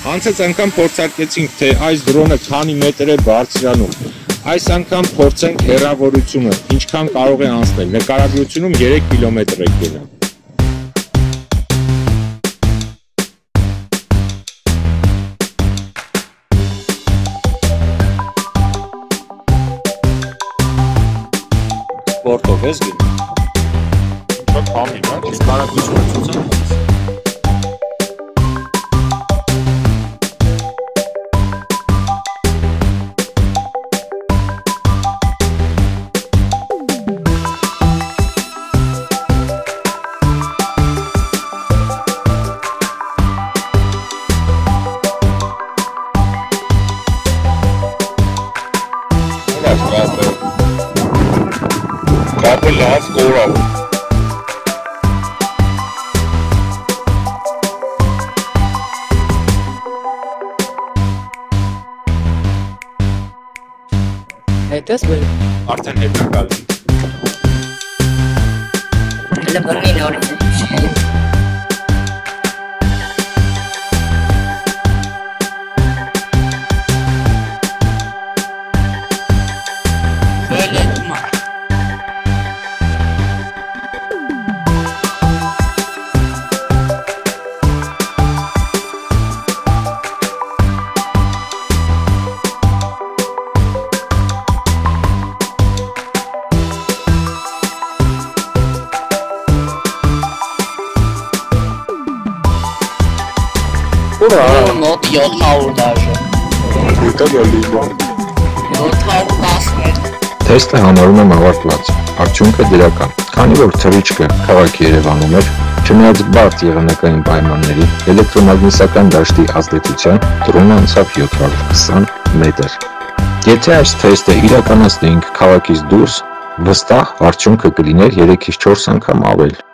Անցած անգամ փորձարկեցինք, թե այս դրոնը քանի մետր է բարձրանում։ Այս անգամ փորձենք հեռավորությունը, ինչքան կարող է անցնել։ Նկարագրությունում 3 կիլոմետր է գնում։ Սպորտով ես գնում։ Շատ քամին է, իսկ կարագությունը ցույց է։ Попытались, կարող։ Հետո բեր։ Արդեն հետ է գալիս։ Հələ բռնի նորից է։ Մոտ 700 դաժե։ Դա գալիս բան։ 710 Թեստը համարում եմ ավարտված, արդյունքը դրական, քանի որ թռիչքը քաղաքի Երևանում էր, չնայած բարդ եղանակային պայմանների, էլեկտրոմագնիսական դաշտի ազդեցության, դրոնը անցավ 720 մետր։ Եթե այս թեստը իրականացնեինք քաղաքից դուրս, վստահ արդյունքը կլիներ 3-4 անգամ ավել։